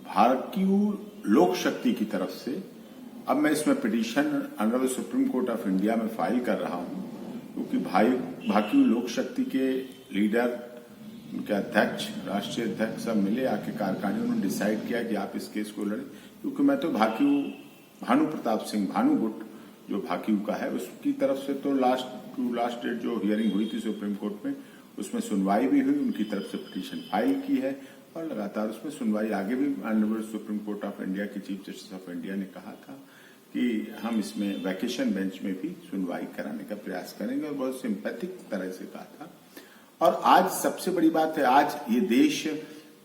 भारतीय लोक शक्ति की तरफ से अब मैं इसमें petition honourable supreme court of India में फाइल कर रहा हूं, क्योंकि भारतीय लोक शक्ति के लीडर, उनके अध्यक्ष, राष्ट्रीय अध्यक्ष सब मिले आके कार्यकारिणी, उन्होंने डिसाइड किया कि आप इस केस को लड़ें। क्योंकि मैं तो भानु प्रताप सिंह भानुगुट जो भाकियू का है उसकी तरफ से तो लास्ट डेट जो हियरिंग हुई थी सुप्रीम कोर्ट में, उसमें सुनवाई भी हुई, उनकी तरफ से पिटीशन फाइल की है और लगातार उसमें सुनवाई आगे भी honourable supreme court of India के चीफ जस्टिस ऑफ इंडिया ने कहा था कि हम इसमें वैकेशन बेंच में भी सुनवाई कराने का प्रयास करेंगे और बहुत सिंपैथिक तरह से कहा था। और आज सबसे बड़ी बात है, आज ये देश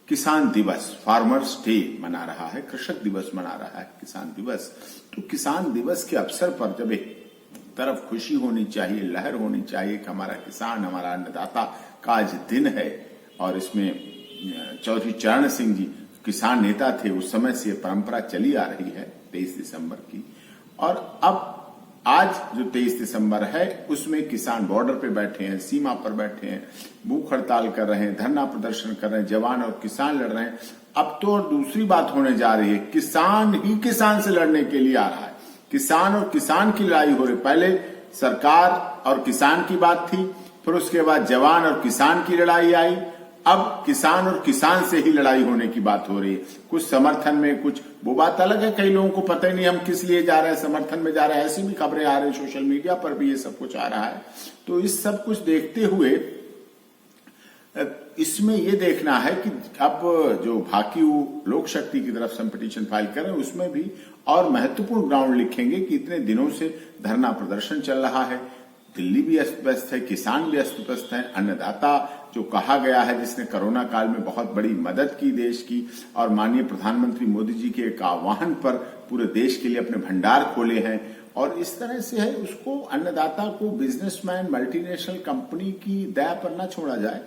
किसान दिवस, फार्मर्स डे मना रहा है, कृषक दिवस मना रहा है, किसान दिवस। तो किसान दिवस के अवसर पर जब एक तरफ खुशी होनी चाहिए, लहर होनी चाहिए कि हमारा किसान, हमारा अन्नदाता का आज दिन है, और इसमें चौधरी चरण सिंह जी किसान नेता थे, उस समय से परंपरा चली आ रही है 23 दिसंबर की। और अब आज जो 23 दिसंबर है उसमें किसान बॉर्डर पे बैठे हैं, सीमा पर बैठे हैं, भूख हड़ताल कर रहे हैं, धरना प्रदर्शन कर रहे हैं, जवान और किसान लड़ रहे हैं। अब तो और दूसरी बात होने जा रही है, किसान ही किसान से लड़ने के लिए आ रहा है, किसान और किसान की लड़ाई हो रही। पहले सरकार और किसान की बात थी, फिर उसके बाद जवान और किसान की लड़ाई आई, अब किसान और किसान से ही लड़ाई होने की बात हो रही है। कुछ समर्थन में, कुछ वो बात अलग है, कई लोगों को पता ही नहीं हम किस लिए जा रहे हैं, समर्थन में जा रहे हैं, ऐसी भी खबरें आ रही हैं, सोशल मीडिया पर भी ये सब कुछ आ रहा है। तो इस सब कुछ देखते हुए इसमें ये देखना है कि अब जो भारतीय लोक शक्ति की तरफ से हम पिटीशन फाइल कर रहे हैं उसमें भी और महत्वपूर्ण ग्राउंड लिखेंगे कि इतने दिनों से धरना प्रदर्शन चल रहा है, दिल्ली भी अस्त व्यस्त है, किसान भी अस्त व्यस्त है, अन्नदाता जो कहा गया है जिसने कोरोना काल में बहुत बड़ी मदद की देश की, और माननीय प्रधानमंत्री मोदी जी के एक आह्वान पर पूरे देश के लिए अपने भंडार खोले हैं, और इस तरह से है उसको, अन्नदाता को बिजनेसमैन, मल्टीनेशनल कंपनी की दया पर न छोड़ा जाए,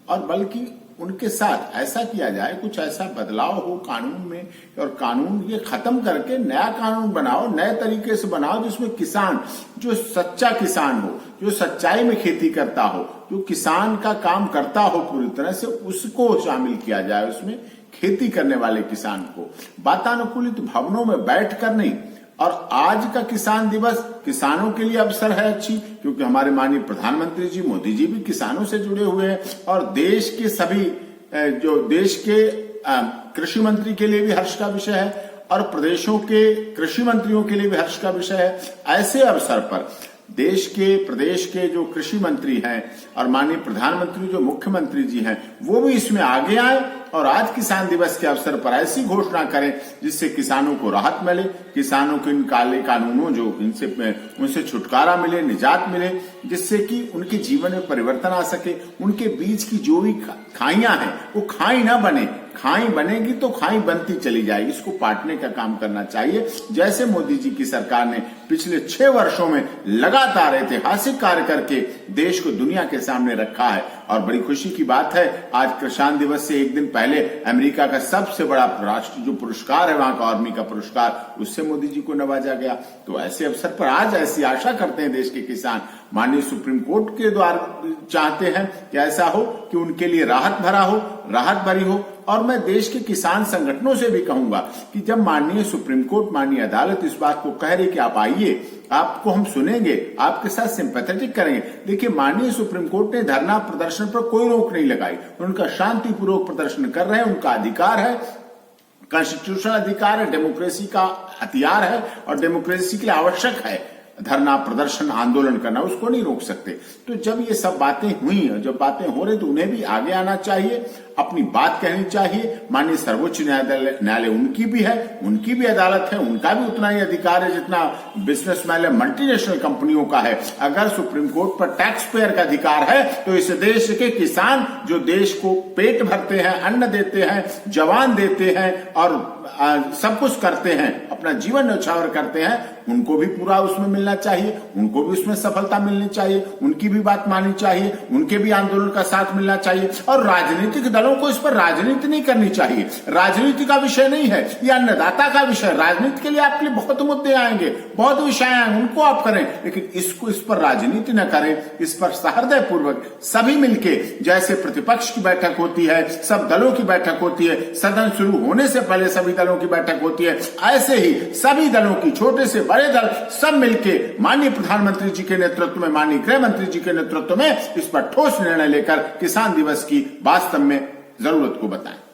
और बल्कि उनके साथ ऐसा किया जाए, कुछ ऐसा बदलाव हो कानून में, और कानून ये खत्म करके नया कानून बनाओ, नए तरीके से बनाओ जिसमें किसान, जो सच्चा किसान हो, जो सच्चाई में खेती करता हो, जो किसान का काम करता हो पूरी तरह से, उसको शामिल किया जाए उसमें, खेती करने वाले किसान को। वातानुकूलित भवनों में बैठकर नहीं। और आज का किसान दिवस किसानों के लिए अवसर है अच्छी, क्योंकि हमारे माननीय प्रधानमंत्री जी मोदी जी भी किसानों से जुड़े हुए हैं, और देश के सभी जो देश के कृषि मंत्री के लिए भी हर्ष का विषय है, और प्रदेशों के कृषि मंत्रियों के लिए भी हर्ष का विषय है। ऐसे अवसर पर देश के, प्रदेश के जो कृषि मंत्री हैं और माननीय प्रधानमंत्री जो मुख्यमंत्री जी हैं, वो भी इसमें आगे आए और आज किसान दिवस के अवसर पर ऐसी घोषणा करें जिससे किसानों को राहत मिले, किसानों के इन काले कानूनों जो उनसे छुटकारा मिले, निजात मिले, जिससे कि उनके जीवन में परिवर्तन आ सके। उनके बीच की जो भी खाइयां हैं वो खाई ना बने, खाई बनेगी तो खाई बनती चली जाएगी, इसको पाटने का काम करना चाहिए। जैसे मोदी जी की सरकार ने पिछले 6 वर्षों में लगातार ऐतिहासिक कार्य करके देश को दुनिया के सामने रखा है। और बड़ी खुशी की बात है, आज किसान दिवस से एक दिन पहले अमेरिका का सबसे बड़ा राष्ट्र जो पुरस्कार है, वहां का आर्मी का पुरस्कार, उससे मोदी जी को नवाजा गया। तो ऐसे अवसर पर आज ऐसी आशा करते हैं देश के किसान, माननीय सुप्रीम कोर्ट के द्वारा चाहते हैं कि ऐसा हो कि उनके लिए राहत भरी हो। और मैं देश के किसान संगठनों से भी कहूंगा कि जब माननीय सुप्रीम कोर्ट, माननीय अदालत इस बात को कह रही कि आप आइए, आपको हम सुनेंगे, आपके साथ सिंपैथेटिक करेंगे। देखिए, माननीय सुप्रीम कोर्ट ने धरना प्रदर्शन पर कोई रोक नहीं लगाई, उनका शांतिपूर्वक प्रदर्शन कर रहे हैं, उनका अधिकार है, कॉन्स्टिट्यूशनल अधिकार है, डेमोक्रेसी का हथियार है और डेमोक्रेसी के लिए आवश्यक है धरना प्रदर्शन आंदोलन करना, उसको नहीं रोक सकते। तो जब ये सब बातें हुई और जब बातें हो रही तो उन्हें भी आगे आना चाहिए, अपनी बात कहनी चाहिए। माननीय सर्वोच्च न्यायालय उनकी भी है, उनकी भी अदालत है, उनका भी उतना ही अधिकार है जितना बिजनेसमैन या मल्टीनेशनल कंपनियों का है। अगर सुप्रीम कोर्ट पर टैक्स पेयर का अधिकार है तो इस देश के किसान जो देश को पेट भरते हैं, अन्न देते हैं, जवान देते हैं और सब कुछ करते हैं, अपना जीवन न्यौछावर करते हैं, उनको भी पूरा उसमें मिलना चाहिए, उनको भी उसमें सफलता मिलनी चाहिए, उनकी भी बात माननी चाहिए, उनके भी आंदोलन का साथ मिलना चाहिए। और राजनीतिक दलों को इस पर राजनीति नहीं करनी चाहिए। राजनीति का विषय नहीं है, यह अन्नदाता का विषय। राजनीति के लिए आपके लिए बहुत मुद्दे आएंगे, बहुत विषय आएंगे, उनको आप करें, लेकिन इस पर राजनीति न करें। इस पर सहृदय पूर्वक सभी मिलके, जैसे प्रतिपक्ष की बैठक होती है, सब दलों की बैठक होती है, सदन शुरू होने से पहले सभी दलों की बैठक होती है, ऐसे ही सभी दलों की, छोटे से बड़े दल, सब मिलके माननीय प्रधानमंत्री जी के नेतृत्व में, माननीय गृह मंत्री जी के नेतृत्व में इस पर ठोस निर्णय लेकर किसान दिवस की वास्तव में जरूरत को बताएं।